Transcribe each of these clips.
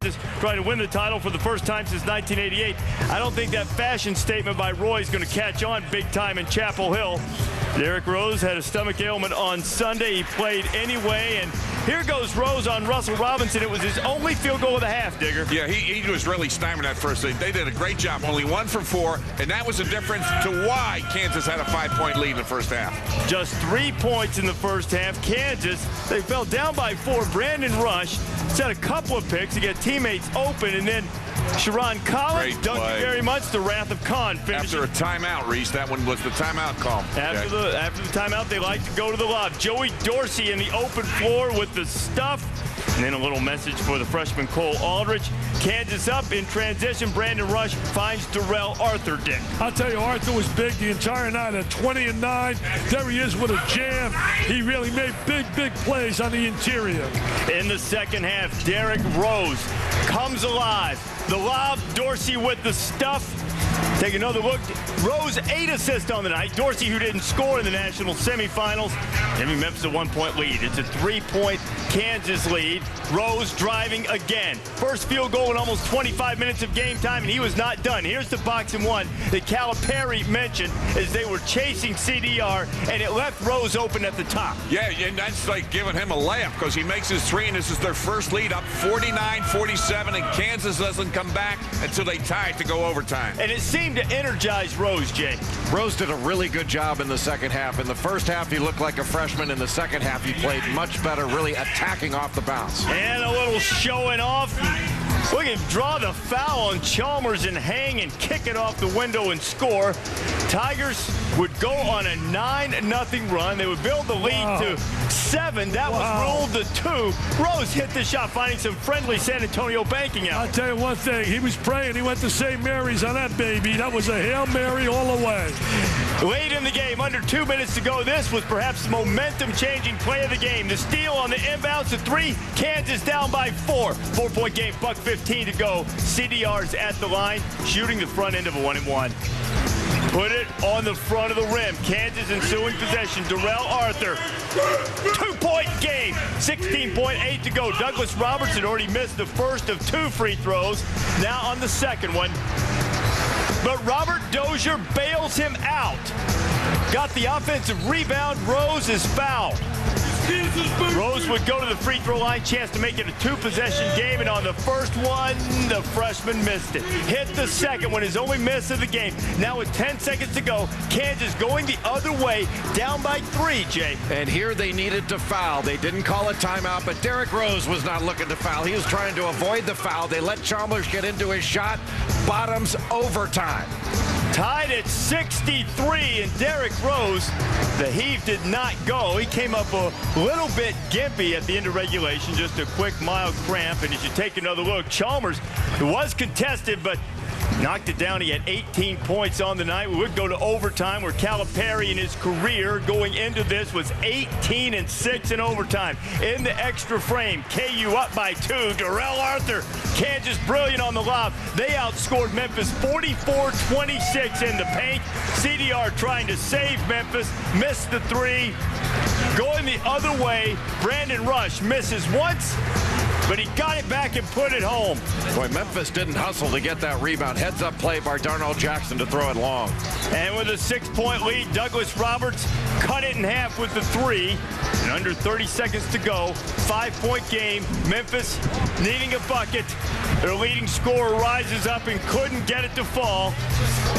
Kansas, trying to win the title for the first time since 1988. I don't think that fashion statement by Roy is going to catch on big time in Chapel Hill. Derrick Rose had a stomach ailment on Sunday. He played anyway, and here goes Rose on Russell Robinson. It was his only field goal of the half, Digger. Yeah, he was really stymied at first. They did a great job, only 1 for 4, and that was the difference to why Kansas had a 5-point lead in the first half. Just 3 points in the first half. Kansas, they fell down by 4. Brandon Rush set a couple of picks to get teammates open, and then Sharon Collins, thank you very much, the wrath of Khan. After a timeout, Reese, that one was the timeout call. After the timeout, they like to go to the lob. Joey Dorsey in the open floor with the stuff. And then a little message for the freshman Cole Aldrich. Kansas up in transition. Brandon Rush finds Darrell Arthur, Dick. I'll tell you, Arthur was big the entire night at 20 and 9. There he is with a jam. He really made big plays on the interior. In the second half, Derrick Rose comes alive. The lob, Dorsey with the stuff. Take another look. Rose 8 assists on the night. Dorsey, who didn't score in the national semifinals, giving Memphis a 1-point lead. It's a 3-point Kansas lead. Rose driving again. First field goal in almost 25 minutes of game time, and he was not done. Here's the box and one that Calipari mentioned as they were chasing CDR, and it left Rose open at the top. Yeah, and that's like giving him a layup because he makes his 3, and this is their first lead up 49-47, and Kansas doesn't come back until they tie it to go overtime. And it seemed to energize Rose, Jay. Rose did a really good job in the second half. In the first half, he looked like a freshman. In the second half, he played much better, really attacking off the bounce. And a little showing off. We can draw the foul on Chalmers and hang and kick it off the window and score. Tigers would go on a 9-0 run. They would build the lead to 7. That was ruled to 2. Rose hit the shot, finding some friendly San Antonio banking out. I'll tell you one thing. He was praying. He went to St. Mary's on that baby. That was a Hail Mary all the way. Late in the game, under 2 minutes to go, this was perhaps the momentum-changing play of the game. The steal on the inbounds to 3. Kansas down by 4. 4-point game, buck 15 to go. CDR's at the line, shooting the front end of a 1-and-1. Put it on the front of the rim. Kansas ensuing possession. Darrell Arthur. 2-point game. 16.8 to go. Douglas Roberts had already missed the first of 2 free throws. Now on the second one. But Robert Dozier bails him out. Got the offensive rebound. Rose is fouled. Rose would go to the free throw line, chance to make it a 2-possession game, and on the first one, the freshman missed it. Hit the second one, his only miss of the game. Now with 10 seconds to go, Kansas going the other way, down by 3, Jay. And here they needed to foul. They didn't call a timeout, but Derrick Rose was not looking to foul. He was trying to avoid the foul. They let Chalmers get into his shot. Bottoms overtime. Tied at 63, and Derrick Rose, the heave did not go. He came up a little bit gimpy at the end of regulation, just a quick mild cramp. And as you take another look, Chalmers, it was contested, but knocked it down. He had 18 points on the night. We would go to overtime, where Calipari in his career going into this was 18-6 in overtime. In the extra frame, KU up by 2. Darrell Arthur, Kansas brilliant on the lob. They outscored Memphis 44-26 in the paint. CDR trying to save Memphis, missed the 3. Going the other way, Brandon Rush misses once, but he got it back and put it home. Boy, Memphis didn't hustle to get that rebound. Heads-up play by Darnell Jackson to throw it long. And with a 6-point lead, Douglas Roberts cut it in half with the 3. And under 30 seconds to go, 5-point game. Memphis needing a bucket. Their leading scorer rises up and couldn't get it to fall.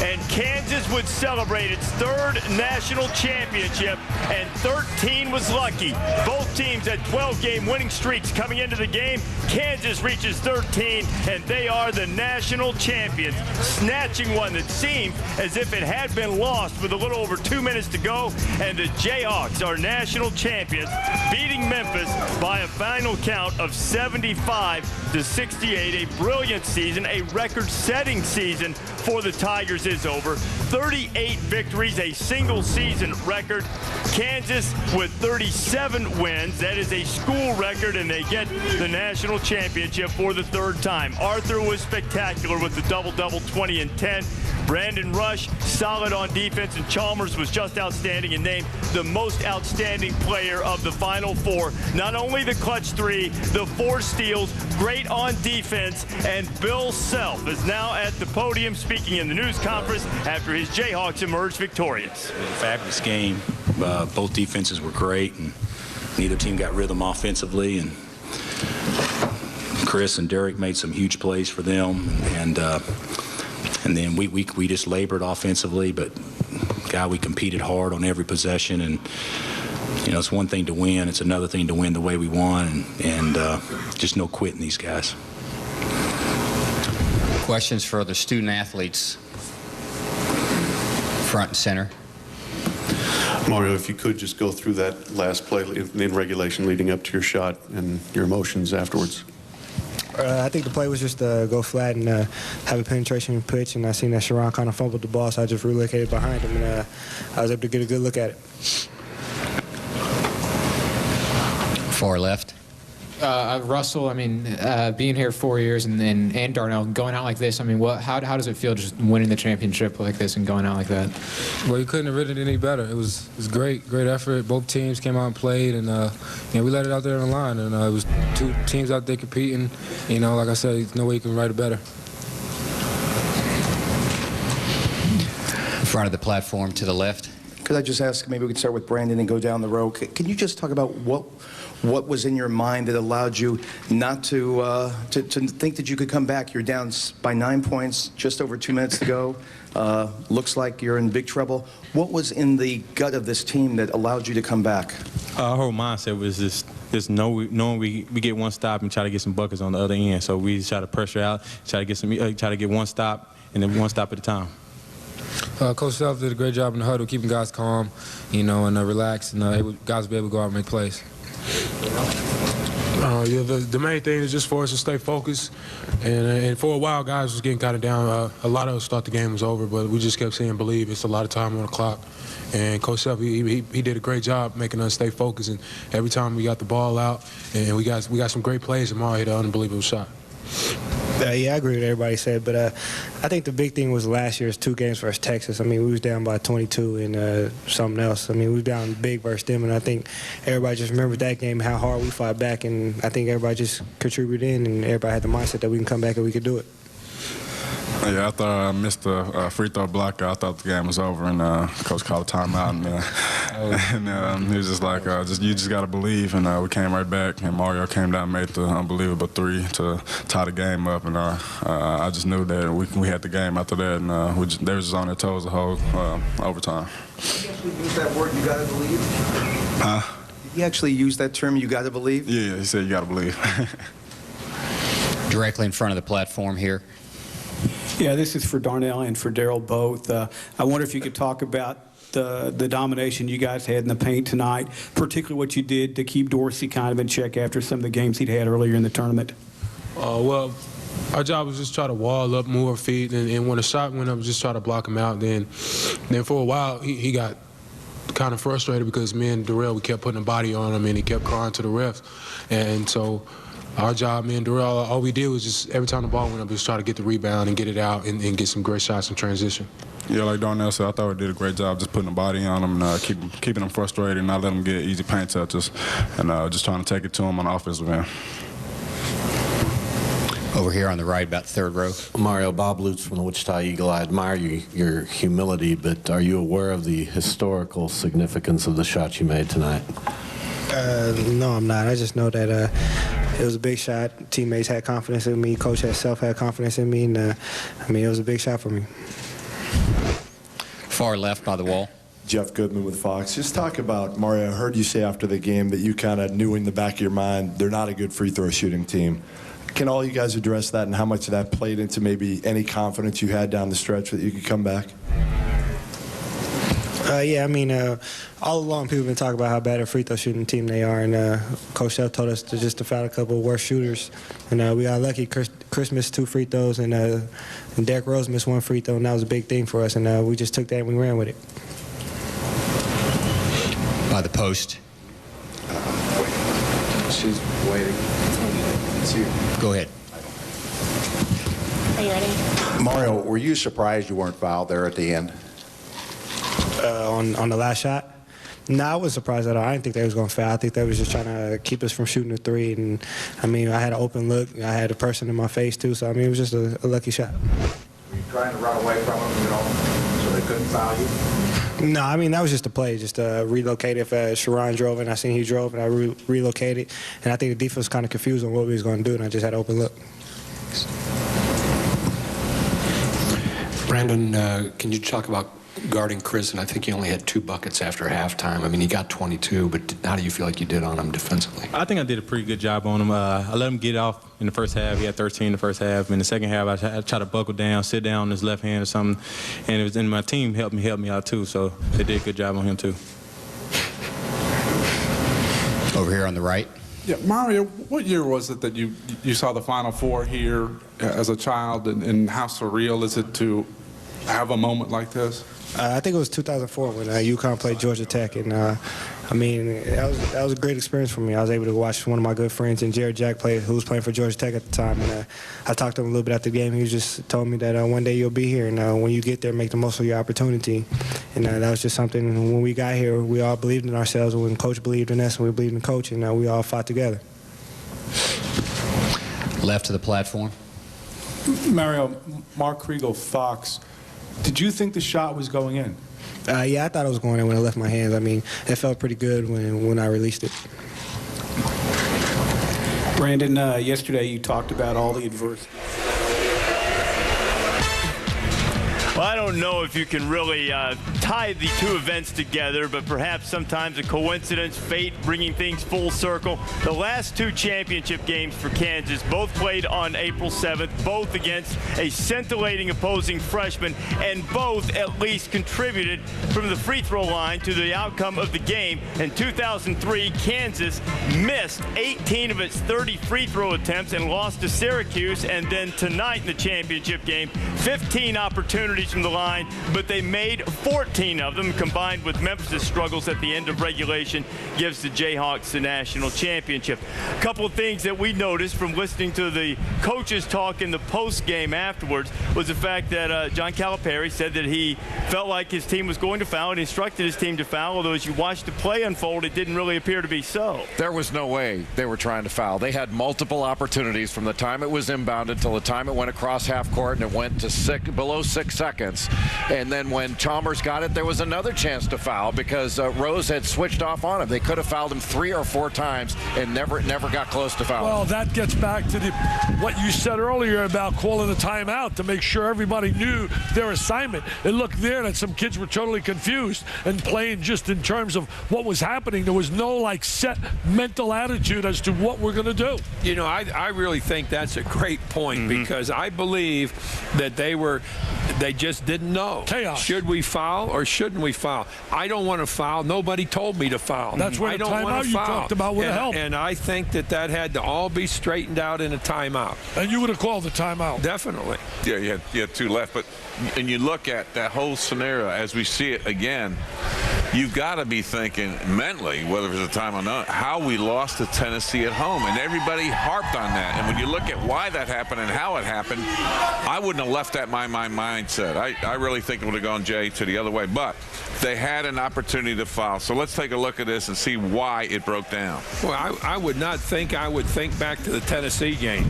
And Kansas would celebrate its 3rd national championship, and 13 was lucky. Both teams had 12-game winning streaks coming into the game. Kansas reaches 13, and they are the national champions, snatching one that seemed as if it had been lost with a little over 2 minutes to go. And the Jayhawks are national champions, beating Memphis by a final count of 75-68. A brilliant season, a record-setting season for the Tigers is over. 38 victories, a single-season record. Kansas with 37 wins. That is a school record, and they get the national championship for the 3rd time. Arthur was spectacular with the double-double, 20 and 10. Brandon Rush, solid on defense, and Chalmers was just outstanding and named the most outstanding player of the Final Four. Not only the clutch three, the 4 steals, great on defense, and Bill Self is now at the podium speaking in the news conference after his Jayhawks emerged victorious. It was a fabulous game. Both defenses were great, and neither team got rhythm offensively, and Chris and Derek made some huge plays for them, and then we just labored offensively, but God, we competed hard on every possession, and you know, it's one thing to win, it's another thing to win the way we won, and just no quitting these guys. Questions for the student athletes, front and center. Mario, if you could just go through that last play in regulation leading up to your shot and your emotions afterwards. I think the play was just go flat and have a penetration pitch, and I seen that Sharon kind of fumbled the ball, so I just relocated behind him, and I was able to get a good look at it. Far left. Russell, I mean, being here 4 years and Darnell going out like this, I mean, how does it feel just winning the championship like this and going out like that? Well, you couldn't have written it any better. It was great effort. Both teams came out and played, and you know, we let it out there on the line, and it was 2 teams out there competing. You know, like I said, there's no way you can write it better. In front of the platform to the left. Could I just ask, maybe we could start with Brandon and go down the road. Can you just talk about what was in your mind that allowed you not to think that you could come back? You're down by 9 points, just over 2 minutes to go. Looks like you're in big trouble. What was in the gut of this team that allowed you to come back? Our whole mindset was just knowing we get one stop and try to get some buckets on the other end. So we just try to pressure out, try to get one stop, and then one stop at a time. Coach Self did a great job in the huddle, keeping guys calm, you know, and relaxed, and guys be able to go out and make plays. Yeah, the main thing is just for us to stay focused, and for a while guys was getting kind of down. A lot of us thought the game was over, but we just kept saying believe. It's a lot of time on the clock, and Coach Self he did a great job making us stay focused. And every time we got the ball out, and we got some great plays, and Mario hit an unbelievable shot. Yeah, I agree with what everybody said, but I think the big thing was last year's 2 games versus Texas. I mean, we was down by 22 and something else. I mean, we was down big versus them, and I think everybody just remembers that game, how hard we fought back, and I think everybody just contributed in, and everybody had the mindset that we can come back and we could do it. Yeah, after I missed the free throw block, I thought the game was over, and Coach called a timeout, and he was just like, you just got to believe, and we came right back, and Mario came down and made the unbelievable 3 to tie the game up, and I just knew that we had the game after that, and they were just on their toes the whole overtime. Did you actually use that word, you got to believe? Huh? Did he actually use that term, you got to believe? Yeah, he said you got to believe. Directly in front of the platform here. Yeah, this is for Darnell and for Daryl both. I wonder if you could talk about the domination you guys had in the paint tonight, particularly what you did to keep Dorsey kind of in check after some of the games he'd had earlier in the tournament. Well, our job was just try to wall up, move our feet, and when a shot went up, just try to block him out. Then for a while, he got kind of frustrated because me and Darrell, we kept putting a body on him, and he kept crying to the refs. And so our job, me and Darrell, all we did was just every time the ball went up, just try to get the rebound and get it out and get some great shots in transition. Yeah, like Darnell said, I thought we did a great job just putting a body on him and keeping them frustrated and not letting them get easy paint touches, and just trying to take it to them on the offensive end. Over here on the right, about 3rd row. Mario, Bob Lutz from the Wichita Eagle. I admire your humility, but are you aware of the historical significance of the shot you made tonight? No, I'm not. I just know that it was a big shot. Teammates had confidence in me. Coach himself had confidence in me, and I mean, it was a big shot for me. Far left by the wall. Jeff Goodman with Fox. Just talk about, Mario, I heard you say after the game that you kind of knew in the back of your mind they're not a good free throw shooting team. Can all you guys address that, and how much of that played into maybe any confidence you had down the stretch that you could come back? Yeah, I mean, all along people have been talking about how bad a free throw shooting team they are, and Coach Self told us to foul a couple of worst shooters, and we got lucky. Chris missed 2 free throws, and Derrick Rose missed 1 free throw, and that was a big thing for us, and we just took that and we ran with it. By the post. She's waiting. Go ahead. Are you ready? Mario, were you surprised you weren't fouled there at the end? On the last shot? No, I was surprised at all. I didn't think they was going to foul. I think they was just trying to keep us from shooting a three. And, I mean, I had an open look. I had a person in my face, too. So, I mean, it was just a lucky shot. Were you trying to run away from them, so they couldn't foul you? No, I mean, that was just a play, just relocated. If Sharon drove and I seen he drove and I relocated. And I think the defense was kind of confused on what we was going to do, and I just had an open look. Brandon, can you talk about guarding Chris? And I think he only had 2 buckets after halftime. I mean, he got 22, but how do you feel like you did on him defensively? I think I did a pretty good job on him. I let him get off in the first half. He had 13 in the first half. In the second half, I tried to buckle down, sit down on his left hand or something. And my team helped me out, too. So they did a good job on him, too. Over here on the right. Yeah, Mario, what year was it that you saw the Final Four here as a child, and how surreal is it to have a moment like this? I think it was 2004 when UConn played Georgia Tech, and I mean, that was a great experience for me. I was able to watch one of my good friends, and Jared Jack, who was playing for Georgia Tech at the time, and I talked to him a little bit after the game. He just told me that one day you'll be here, and when you get there, make the most of your opportunity. And that was just something. When we got here, we all believed in ourselves. When Coach believed in us, and we believed in Coach, and we all fought together. Left to the platform. Mario, Mark Kriegel, Fox. Did you think the shot was going in? Yeah, I thought it was going in when it left my hands. I mean, it felt pretty good when I released it. Brandon, yesterday you talked about all the adversity. Well, I don't know if you can really tie the two events together, but perhaps sometimes a coincidence, fate bringing things full circle. The last 2 championship games for Kansas, both played on April 7th, both against a scintillating opposing freshman, and both at least contributed from the free throw line to the outcome of the game. In 2003, Kansas missed 18 of its 30 free throw attempts and lost to Syracuse, and then tonight in the championship game, 15 opportunities from the line, but they made 14 of them. Combined with Memphis' struggles at the end of regulation, gives the Jayhawks the national championship. A couple of things that we noticed from listening to the coaches talk in the post game afterwards was the fact that John Calipari said that he felt like his team was going to foul and instructed his team to foul, although as you watched the play unfold, it didn't really appear to be so. There was no way they were trying to foul. They had multiple opportunities from the time it was inbounded till the time it went across half court, and it went to below 6 seconds. And then when Chalmers got it, there was another chance to foul because Rose had switched off on him. They could have fouled him 3 or 4 times and never got close to fouling. Well, that gets back to what you said earlier about calling the timeout to make sure everybody knew their assignment. It looked there that some kids were totally confused and playing just in terms of what was happening. There was no set mental attitude as to what we're going to do. You know, I really think that's a great point because I believe that they just didn't know. Chaos. Should we foul or shouldn't we foul? I don't want to foul. Nobody told me to foul. That's where the timeout you talked about would have helped. And I think that had to all be straightened out in a timeout. And you would have called the timeout. Definitely. Yeah, you had 2 left. But and you look at that whole scenario as we see it again, you've got to be thinking mentally, whether it's a time or not, how we lost to Tennessee at home. And everybody harped on that. And when you look at why that happened and how it happened, I wouldn't have left that my mindset. I really think it would have gone, Jay, to the other way. But they had an opportunity to foul. So let's take a look at this and see why it broke down. Well, I would not think I would think back to the Tennessee game.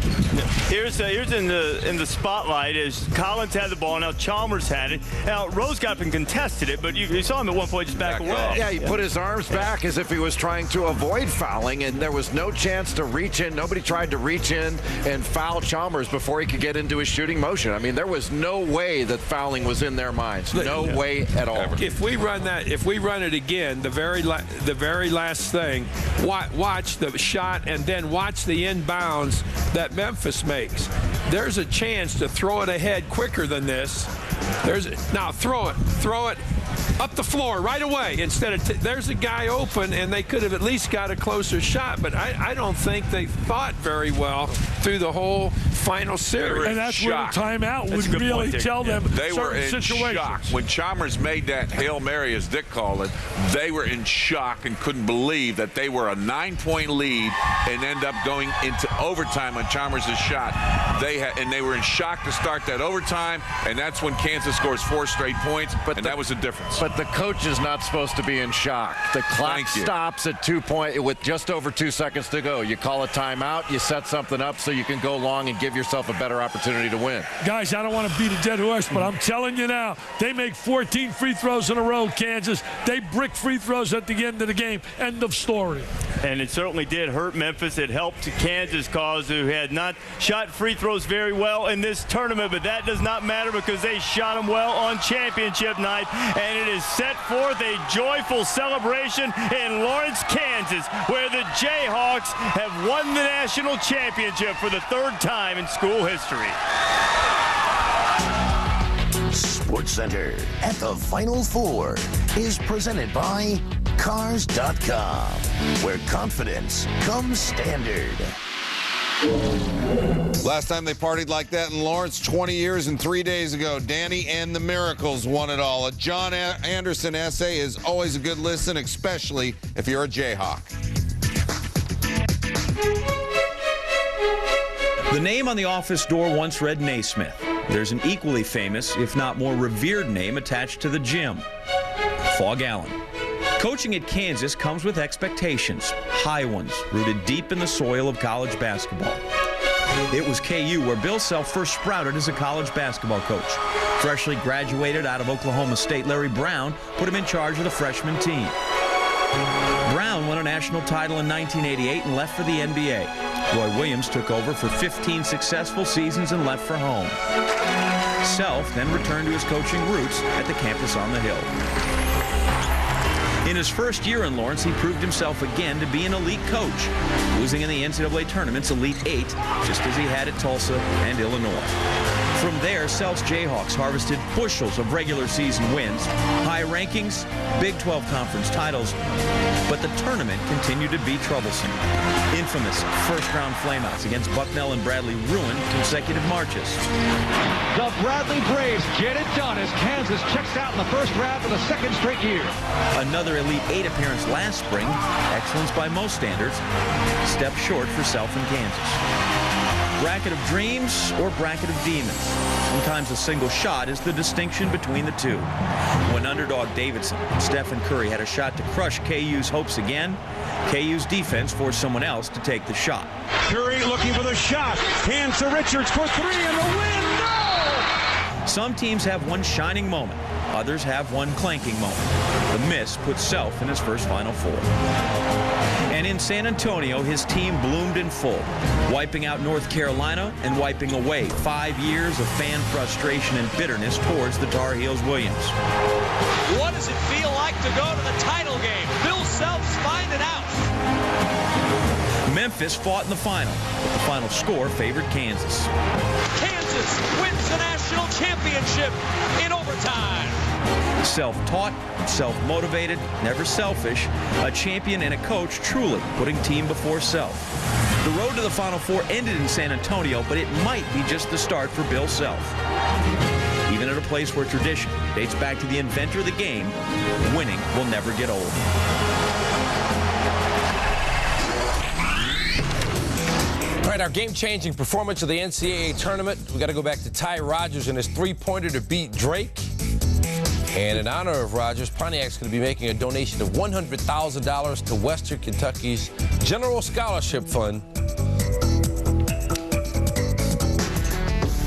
Here's in the spotlight is Collins had the ball. Now Chalmers had it. Now Rose got up and contested it, but you saw him at one point just back away. Yeah, he put his arms back as if he was trying to avoid fouling, and there was no chance to reach in. Nobody tried to reach in and foul Chalmers before he could get into his shooting motion. I mean, there was no way that fouling was in their minds. No way at all. If we run it again, the very last thing, watch the shot and then watch the inbounds that Memphis makes. There's a chance to throw it ahead quicker than this. Now throw it Up the floor right away instead of there's a guy open, and they could have at least got a closer shot. But I don't think they thought very well through the whole final series. And that's where the timeout would really tell them they were in situations. shock. When Chalmers made that Hail Mary, as Dick called it, they were in shock and couldn't believe that they were a 9-point lead and end up going into overtime on Chalmers' shot. They were in shock to start that overtime, and that's when Kansas scores 4 straight points, and that was the difference. But the coach is not supposed to be in shock. The clock stops at 2 points with just over 2 seconds to go. You call a timeout, you set something up so you can go long and give yourself a better opportunity to win. Guys, I don't want to beat a dead horse, but I'm telling you now, they make 14 free throws in a row, Kansas. They brick free throws at the end of the game. End of story. And it certainly did hurt Memphis. It helped Kansas, cause who had not shot free throws very well in this tournament, but that does not matter because they shot them well on championship night, and it is set forth a joyful celebration in Lawrence, Kansas, where the Jayhawks have won the national championship for the 3rd time in school history. SportsCenter at the Final Four is presented by Cars.com, where confidence comes standard. Last time they partied like that in Lawrence, 20 years and 3 days ago. Danny and the Miracles won it all. A John Anderson essay is always a good listen, especially if you're a Jayhawk. The name on the office door once read Naismith. There's an equally famous, if not more revered name attached to the gym, Fog Allen. Coaching at Kansas comes with expectations, high ones, rooted deep in the soil of college basketball. It was KU where Bill Self first sprouted as a college basketball coach. Freshly graduated out of Oklahoma State, Larry Brown put him in charge of the freshman team. Brown won a national title in 1988 and left for the NBA. Roy Williams took over for 15 successful seasons and left for home. Self then returned to his coaching roots at the campus on the Hill. In his first year in Lawrence, he proved himself again to be an elite coach, losing in the NCAA tournament's Elite 8, just as he had at Tulsa and Illinois. From there, Self's Jayhawks harvested bushels of regular season wins, high rankings, Big 12 conference titles, but the tournament continued to be troublesome. Infamous first-round flameouts against Bucknell and Bradley ruined consecutive marches. The Bradley Braves get it done as Kansas checks out in the first round for the 2nd straight year. Another Elite 8 appearance last spring, excellence by most standards, stepped short for Self and Kansas. Bracket of dreams or bracket of demons. Sometimes a single shot is the distinction between the two. When underdog Davidson and Stephen Curry had a shot to crush KU's hopes again, KU's defense forced someone else to take the shot. Curry looking for the shot. Hands to Richards for 3 and the win. No! Some teams have one shining moment. Others have one clanking moment. The miss put Self in his first Final Four. And in San Antonio, his team bloomed in full, wiping out North Carolina and wiping away 5 years of fan frustration and bitterness towards the Tar Heels Williams. What does it feel like to go to the title game? Bill Self's finding out. Memphis fought in the final, but the final score favored Kansas. Kansas wins the national championship in overtime. Self-taught, self-motivated, never selfish, a champion and a coach truly putting team before self. The road to the Final Four ended in San Antonio, but it might be just the start for Bill Self. Even at a place where tradition dates back to the inventor of the game, winning will never get old. All right, our game-changing performance of the NCAA tournament. We got to go back to Ty Rodgers and his three-pointer to beat Drake. And in honor of Rodgers, Pontiac's going to be making a donation of $100,000 to Western Kentucky's General Scholarship Fund.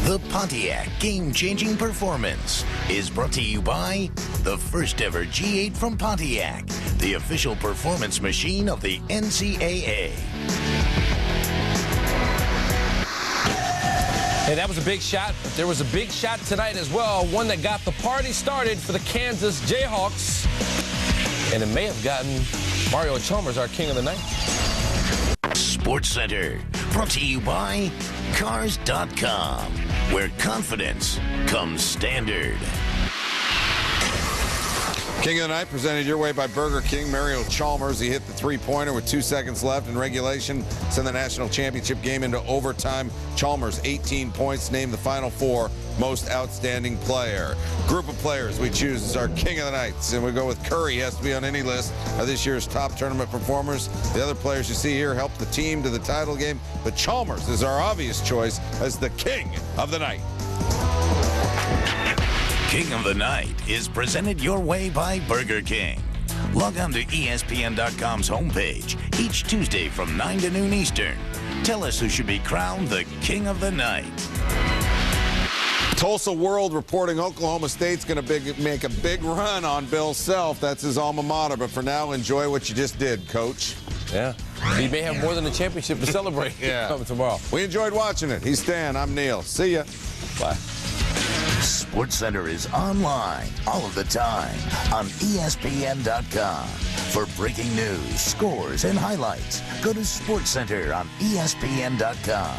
The Pontiac game-changing performance is brought to you by the first ever G8 from Pontiac, the official performance machine of the NCAA. Hey, that was a big shot, but there was a big shot tonight as well, one that got the party started for the Kansas Jayhawks. And it may have gotten Mario Chalmers our king of the night. SportsCenter, brought to you by Cars.com, where confidence comes standard. King of the Night presented your way by Burger King. Mario Chalmers, he hit the three-pointer with 2 seconds left in regulation. Send the national championship game into overtime. Chalmers, 18 points, named the Final Four most outstanding player. Group of players we choose as our King of the Nights, and we go with Curry. He has to be on any list of this year's top tournament performers. The other players you see here helped the team to the title game, but Chalmers is our obvious choice as the King of the Night. King of the Night is presented your way by Burger King. Log on to ESPN.com's homepage each Tuesday from 9 to noon Eastern. Tell us who should be crowned the King of the Night. Tulsa World reporting Oklahoma State's going to make a big run on Bill Self. That's his alma mater. But for now, enjoy what you just did, Coach. Yeah. He may have more than a championship to celebrate coming tomorrow. We enjoyed watching it. He's Stan. I'm Neil. See ya. Bye. SportsCenter is online all of the time on ESPN.com. For breaking news, scores, and highlights, go to SportsCenter on ESPN.com.